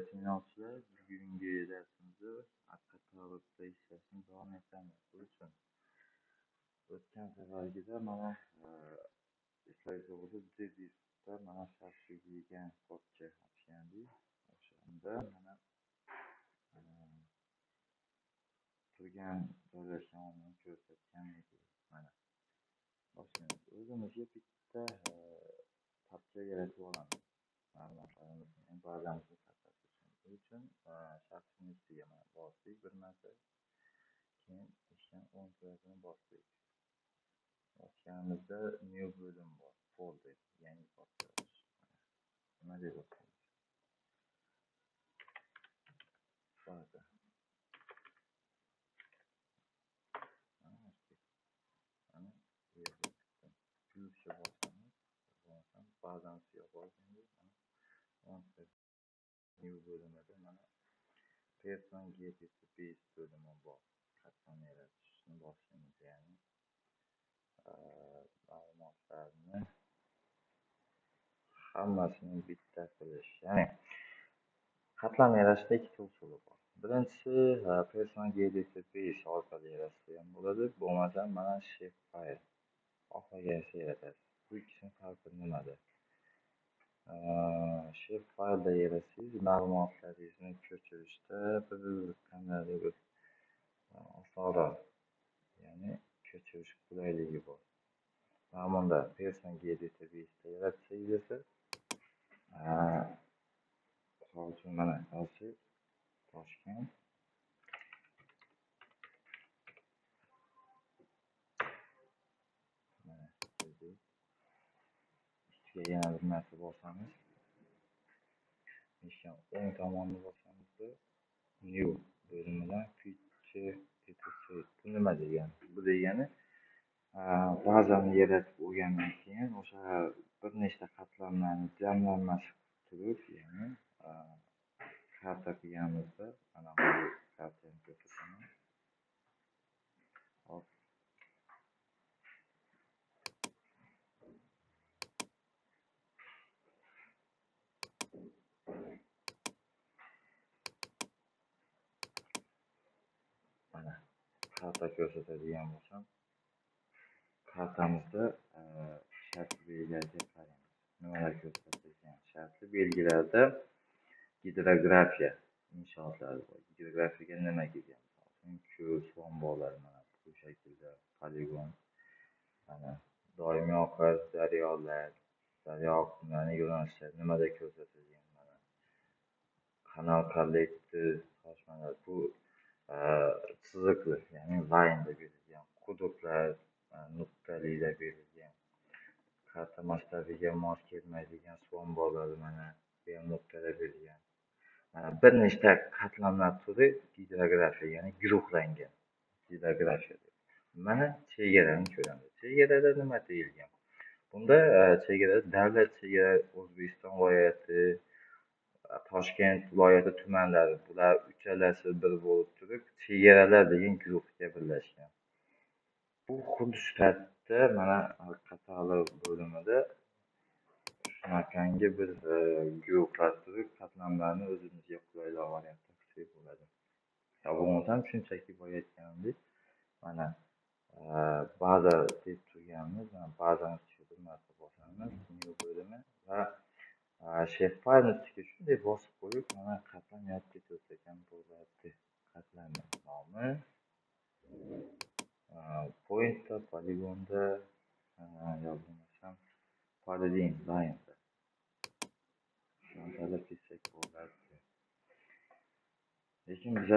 tinglovchilar, bugungi darsimizni katalogda ishlashni davom etamiz. Bu uchun o'tgan safargida mana slidlarda Jbizda mana shaxsiy degan kodga ochgandik. O'shanda mana turgan joylashganini ko'rsatgan edik. Mana boshlaymiz. O'zimizga bitta papka yaratib olamiz. Ma'lumotlarimizni bazamizni bu uchun shaxsning ustiga mana bosdik bir marta, keyin ishdan 10 turatini bosdik. Bosganimizda new bo'lim bor, folder, yangi papka. Nima deb o'tamiz? Baza. Ana bu yerda plyusga bosamiz. Bazani ustiga bosgandik. New bo'limida mana person get base bo'limi bor. Qatlam yaratishni boshlaymiz, ya'ni ma'lumotlarni hammasini bitta qilish. Ya'ni qatlam yaratishda ikkita usul bor. Birinchisi person get base orqali yaratsa ham bo'ladi, bo'lmasa mana shape file xohlagancha yaratasiz. Bu ikkisining farqi nimada? Shape faylda yaratsangiz ma'lumotlaringizni ko'chirishda qandaydir osonroq, ya'ni ko'chirish qulayligi bor. Mana bunda person get base'da yaratsangiz esa hozir mana yozib Toshkent mana ustiga yana bir marta bosamiz. Ishdan o'ng tomonni bosamizda new bo'limidan feature detail. Bu nima degani? Bu degani bazani yaratib olgandan keyin o'sha bir nechta qatlamlarni jamlanmasi turib, ya'ni karta qilganimizda mana bu kartani ko'rsataman. Hop. Mana karta ko'rsatadigan bo'lsam, kartamizda shartli belgilarga qaraymiz. Nimalar ko'rsatilgan? Shartli belgilarda gidrografiya inshootlari bor. Gidrografiyaga nima kelgan? Ko'l, sombolar mana bu shaklda poligon. Mana doimiy oqar daryolar, daryo oqimlarining yo'nalishlari nimada ko'rsatilgan? Mana kanal kollektor, toshmalar bu chiziqli, ya'ni laynda berilgan, quduqlar nuqtalida berilgan, karta masshtabiga mos kelmaydigan sombolar mana bu ham nuqtada berilgan. Mana bir nechta qatlamlar turi gidrografiya, ya'ni guruhlangan gidrografiya. Mana chegarani ko'ramiz. Chegarada nima deyilgan? Bunda chegarada davlat chegara O'zbekiston viloyati, Toshkent viloyati tumanlari, bular uchalasi bir bo'lib turib, chegaralar degan guruhga birlashgan. Bu xuddi shu tartibda mana katalog bo'limida shunaqangi bir guruhlar turib, qatlamlarni o'zimizga qulayroq variantda qilsak bo'ladi. Bo'lmasam shunchaki boya aytganimdek, mana baza deb turganimiz, mana bazani ustiga bir marta bosamiz, new bo'limi va shape file ustiga shunday bosib qo'yib, mana qatlam yaratib ketaversak ham bo'ladi. Qatlamning nomi pointda, poligonda yo bo'lmasam polygon line'da tanlab ketsak bo'ladi. Lekin biz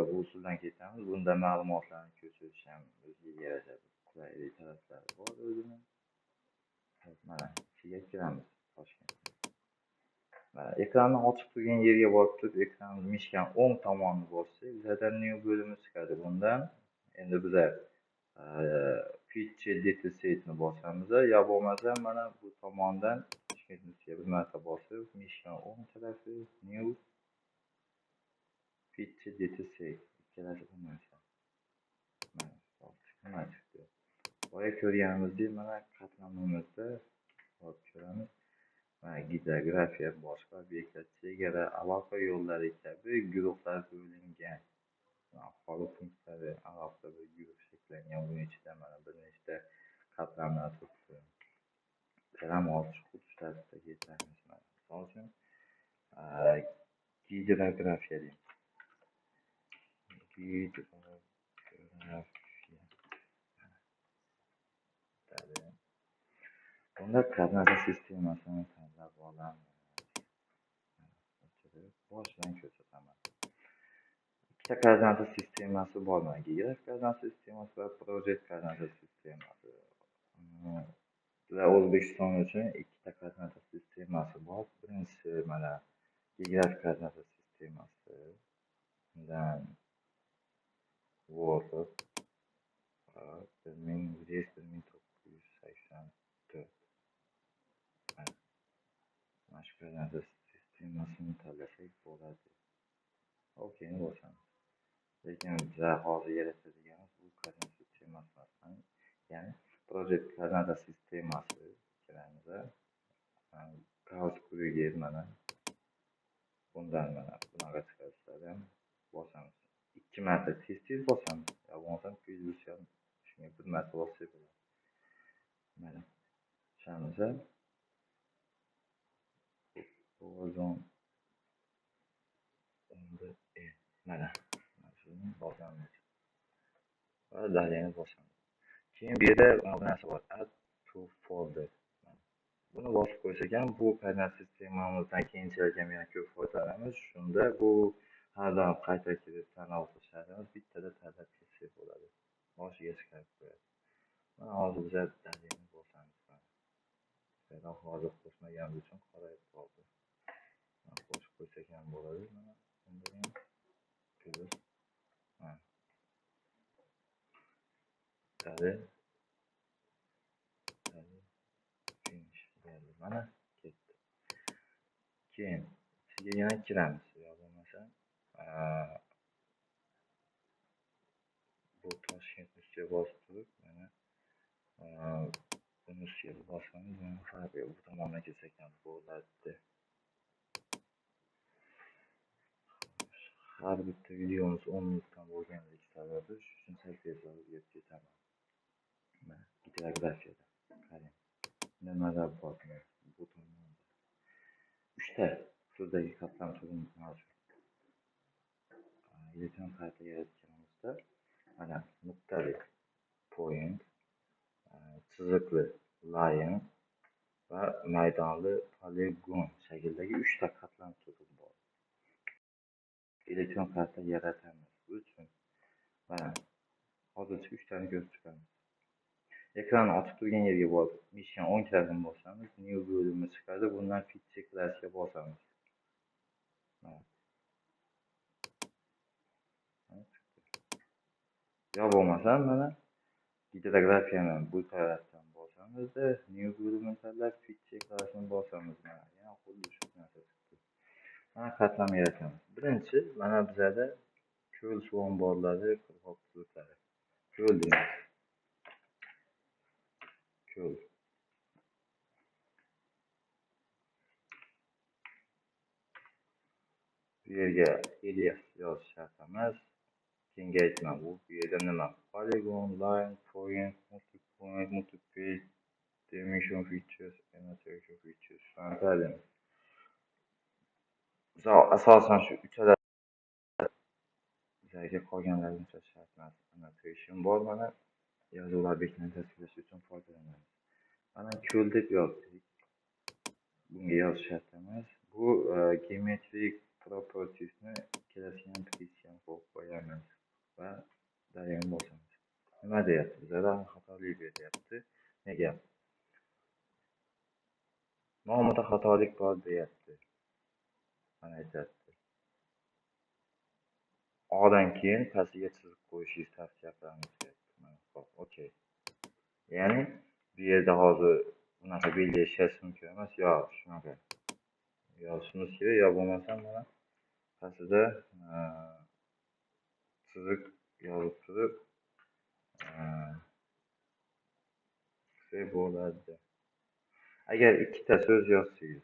bu usuldan ketamiz. Bunda ma'lumotlarni ko'chirish ham o'ziga yarasha qulaylik taraflari bor o'zini. Mana ichiga kiramiz Toshkent. Ekranni ochiq turgan yerga borib turib, ekran mishkan o'ng tomonni bossak, bizda new bo'limi chiqadi. Bundan endi biz feature detailni bosamiz, yo bo'lmasa mana bu tomondan Toshkentga bir marta bosib, mishkan o'ng tarafi new feature detail ikkalasi bir narsa. Mana chiqdi. Boya ko'rganimizdek mana qatlamimizda ko'ramiz. Gidrografiya boshqa obyektlar chegara, aloqa yo'llari kabi guruhlar bo'lingan. Aholi punktlari alohida bir guruh shakllangan. Buning ichida mana bir nechta qatlamlar turibdi. Qalam ochiq qutish tartibida ketamiz. Misol uchun gidrografiya deymiz. Gidrografiya. Bunda koordinata sistemasini tanlab olamiz. Boshidan ko'rsataman. Ikkita koordinata sistemasi bor. Geografik koordinata sistemasi va projekt koordinata sistemasi. O'zbekiston uchun ikkita koordinata sistemasi bor. Birinchisi mana geografik koordinata sistemasi. Undan Word 1984. Mana shu koordinata sistemasini tanlasak bo'ladi. Okeyni bosamiz. Lekin biza hozir yaratadiganimiz bu koordinata sistemasi emas. Ya'ni projekt koordinata sistemasi kiramiz. Kaos quyiga mana bundan mana bunaqa chiqarishlar ham bosamiz. 2 marta tez bosamiz. Ya bo'lmasa ko'zingiz ham shunga bir marta bossak bo'ladi. Mana shamsa bozon mana shuni bosamiz. Va dalyani bosamiz. Keyin bu yerda bu narsa bor. Add to folder. Buni bosib qo'ysak ham bu koordinata sistemamizdan keyinchalik ham yana ko'p foydalanamiz. Shunda bu har doim qayta kelib tanlov qilishlarimiz bittada tanlab ketsak bo'ladi. Boshiga chiqarib qo'yadi. Mana hozir biz dalyani bosamiz. Mana hozir qo'shmaganimiz uchun qorayib qoldi. Qo'shib qo'ysak ham bo'ladi. Mana bunda ham ko'rib finish bo'ldi. Mana ketdi. Keyin sizga yana kiramiz. Yo bo'lmasa bu Toshkent ustiga bosib turib, mana buni ustiga bosamiz, mana farqi bu tomondan kelsak ham bo'ladi. Har bitta videomiz 10 minutdan bo'lganligi sababi shu uchun sal tezroq yetib ketaman. Mana gidrografiyada qarang. Nimalar bor bu tomonda. 3 ta turdagi qatlam turi mavjud. Elektron karta yaratganimizda mana nuqtali point, chiziqli line va maydonli poligon shaklidagi 3 ta qatlam turi bor. Elektron karta yaratamiz uchun mana hozircha 3 tani ko'rib chiqamiz. Ekran ochiq turgan yerga borib, mishani 10 karra bosamiz, new bo'limi chiqadi. Bundan fitcha classga bosamiz. Yo bo'lmasa mana gidrografiyani bu tarafdan bosamizda, new bo'limini tanlab fitcha classni bosamiz. Mana yana xuddi shu narsa chiqdi. Mana qatlam yaratamiz. Birinchi mana bizada ko'l suv omborlari, qirg'oq hududlari. Ko'l deymiz. Ko'l. Bu yerga elias yozish shart emas. Kengaytma bu yerda nima? Polygon, line, point, multi-point, multi-page, dimension features, annotation features. Shunday. Biz asosan shu uchala bizga qolganlarini shart emas. Annotation bor mana yozuvlar bekini tasvirlash uchun foydalanamiz. Mana ko'l deb yozdik. Bunga yozish shart emas. Bu geometric propertiesni kelasigan presiyan qo'yib qo'yamiz va dalyani bosamiz. Nima deyapti? Bizda xatolik beryapti. Nega? Nomida xatolik bor deyapti. Mana aytayapti. O'dan keyin pastiga chizib qo'yishingiz tavsiya qilamiz deyapti. Mana xo'p, okey. Ya'ni bu yerda hozir bunaqa belgi ishlash mumkin emas. Yo, shunaqa. Yozishimiz kerak, yo bo'lmasa mana pastida chiziq yozib turib bo'ladi. Agar ikkita so'z yozsangiz,